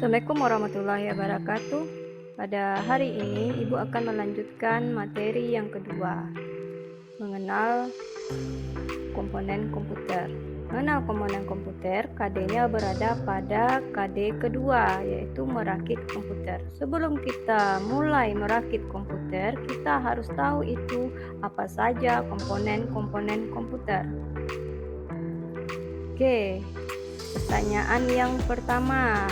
Assalamualaikum warahmatullahi wabarakatuh. Pada hari ini, Ibu akan melanjutkan materi yang kedua, mengenal komponen komputer. Mengenal komponen komputer, KD-nya berada pada KD kedua, yaitu merakit komputer. Sebelum kita mulai merakit komputer, kita harus tahu itu apa saja komponen-komponen komputer. Oke, pertanyaan yang pertama.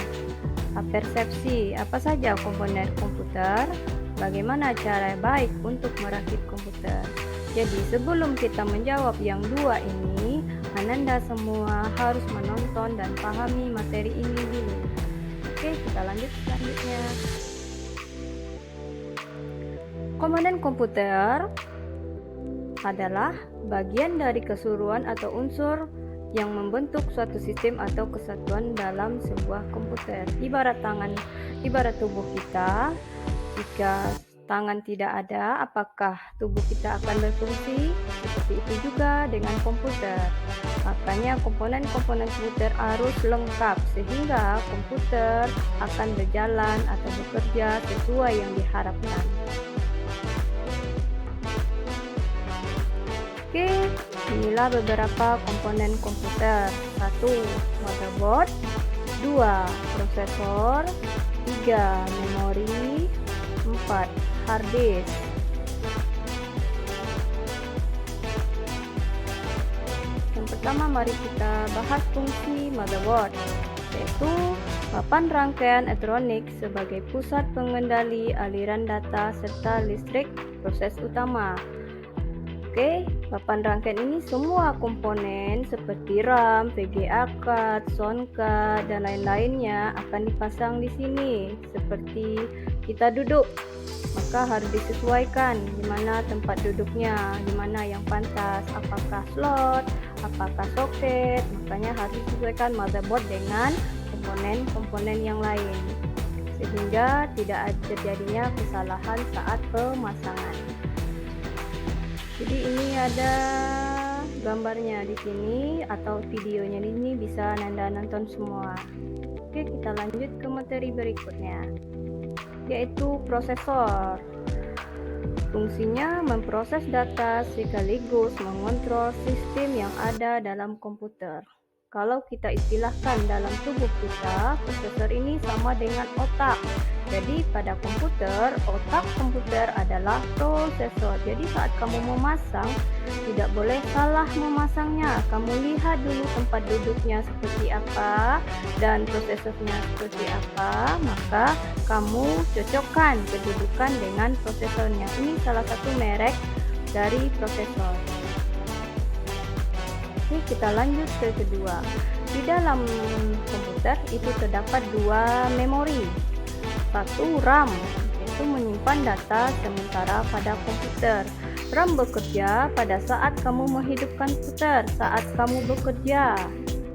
Persepsi, apa saja komponen komputer? Bagaimana cara baik untuk merakit komputer? Jadi sebelum kita menjawab yang dua ini, Ananda semua harus menonton dan pahami materi ini dulu. Oke, kita lanjut selanjutnya. Komponen komputer adalah bagian dari keseluruhan atau unsur yang membentuk suatu sistem atau kesatuan dalam sebuah komputer. Ibarat tubuh kita, jika tangan tidak ada, apakah tubuh kita akan berfungsi? Seperti itu juga dengan komputer. Makanya komponen-komponen komputer harus lengkap sehingga komputer akan berjalan atau bekerja sesuai yang diharapkan. Oke, inilah beberapa komponen komputer. 1. Motherboard. 2. Prosesor. 3. Memori. 4. Hard disk. Yang pertama, mari kita bahas fungsi motherboard, yaitu papan rangkaian elektronik sebagai pusat pengendali aliran data serta listrik proses utama. Oke, papan rangkaian ini semua komponen seperti RAM, VGA card, sound card, dan lain-lainnya akan dipasang di sini. Seperti kita duduk, maka harus disesuaikan di mana tempat duduknya, di mana yang pantas, apakah slot, apakah soket. Makanya harus disesuaikan motherboard dengan komponen-komponen yang lain, sehingga tidak terjadinya kesalahan saat pemasangan. Jadi ini ada gambarnya di sini atau videonya di sini, bisa Anda nonton semua. Oke, kita lanjut ke materi berikutnya, yaitu prosesor. Fungsinya memproses data sekaligus mengontrol sistem yang ada dalam komputer. Kalau kita istilahkan dalam tubuh kita, prosesor ini sama dengan otak. Jadi pada komputer, otak komputer adalah prosesor. Jadi saat kamu memasang, tidak boleh salah memasangnya. Kamu lihat dulu tempat duduknya seperti apa dan prosesornya seperti apa, maka kamu cocokkan kedudukan dengan prosesornya. Ini salah satu merek dari prosesor. Oke, kita lanjut ke kedua. Di dalam komputer itu terdapat dua memori. Satu, RAM, yaitu menyimpan data sementara pada komputer. RAM bekerja pada saat kamu menghidupkan komputer, saat kamu bekerja.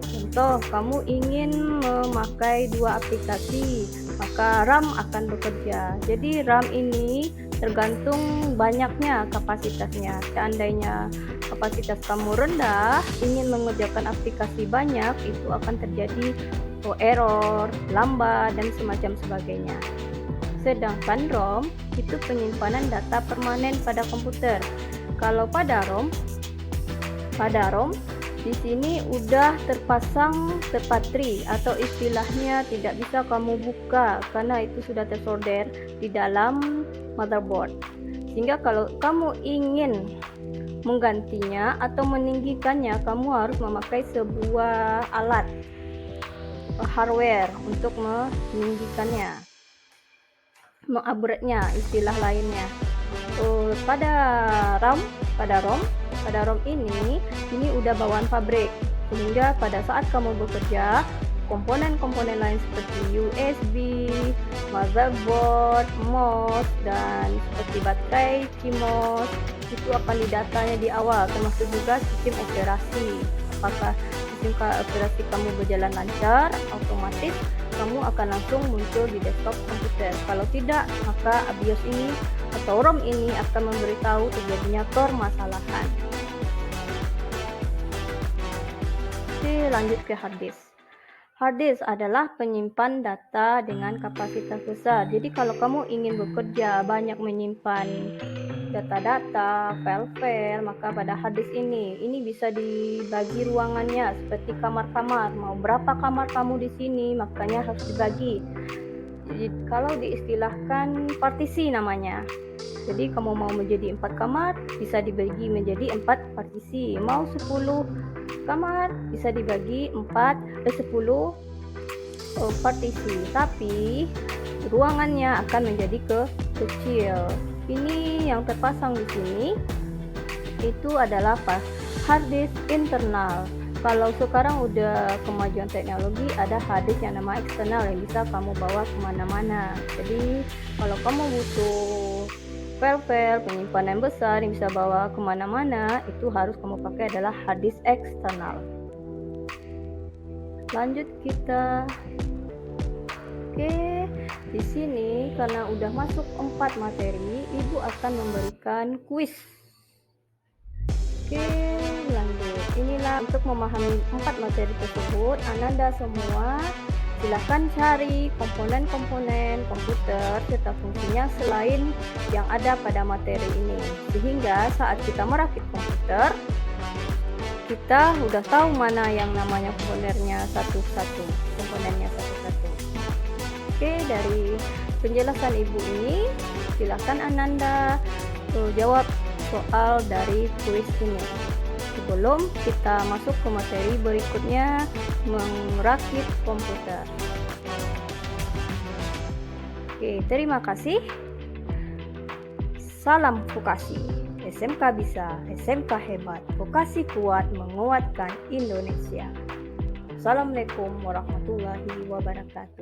Contoh, kamu ingin memakai dua aplikasi, maka RAM akan bekerja. Jadi RAM ini tergantung banyaknya kapasitasnya. Seandainya kapasitas kamu rendah, ingin mengerjakan aplikasi banyak, itu akan terjadi error, lambat, dan semacam sebagainya. Sedangkan ROM itu penyimpanan data permanen pada komputer. Kalau pada ROM di sini udah terpasang terpatri atau istilahnya tidak bisa kamu buka karena itu sudah tersolder di dalam motherboard. Sehingga kalau kamu ingin menggantinya atau meninggikannya, kamu harus memakai sebuah alat hardware untuk meninggikannya, mengupgrade-nya, istilah lainnya. Pada ROM ini udah bawaan pabrik, sehingga pada saat kamu bekerja, komponen-komponen lain seperti USB, motherboard, mouse, dan seperti baterai, CMOS, itu akan didatanya di awal, termasuk juga sistem operasi. Apakah sistem operasi kamu berjalan lancar, otomatis kamu akan langsung muncul di desktop komputer. Kalau tidak, maka BIOS ini atau ROM ini akan memberitahu terjadinya permasalahan. Oke, lanjut ke hard disk. Hard disk adalah penyimpan data dengan kapasitas besar. Jadi kalau kamu ingin bekerja banyak menyimpan data-data, file-file, maka pada hard disk ini bisa dibagi ruangannya seperti kamar-kamar. Mau berapa kamar kamu di sini, makanya harus dibagi. Jadi, kalau diistilahkan partisi namanya. Jadi kamu mau menjadi 4 kamar, bisa dibagi menjadi 4 partisi. Mau 10 kamar, bisa dibagi 10 partisi. Tapi ruangannya akan menjadi kecil. Ini yang terpasang di sini itu adalah hard disk internal. Kalau sekarang udah kemajuan teknologi, ada hard disk yang nama eksternal yang bisa kamu bawa kemana-mana. Jadi kalau kamu butuh file-file penyimpanan besar yang bisa bawa kemana-mana, itu harus kamu pakai adalah hard disk eksternal. Lanjut kita. Oke, di sini karena udah masuk 4 materi, Ibu akan memberikan kuis. Oke, lanjut. Inilah untuk memahami 4 materi tersebut, Ananda semua silakan cari komponen-komponen komputer serta fungsinya selain yang ada pada materi ini. Sehingga saat kita merakit komputer, kita udah tahu mana yang namanya komponennya satu-satu. Oke, dari penjelasan Ibu ini, silakan Ananda jawab soal dari kuis ini. Sebelum kita masuk ke materi berikutnya, merakit komputer. Oke, terima kasih. Salam vokasi. SMK bisa, SMK hebat. Vokasi kuat menguatkan Indonesia. Assalamualaikum warahmatullahi wabarakatuh.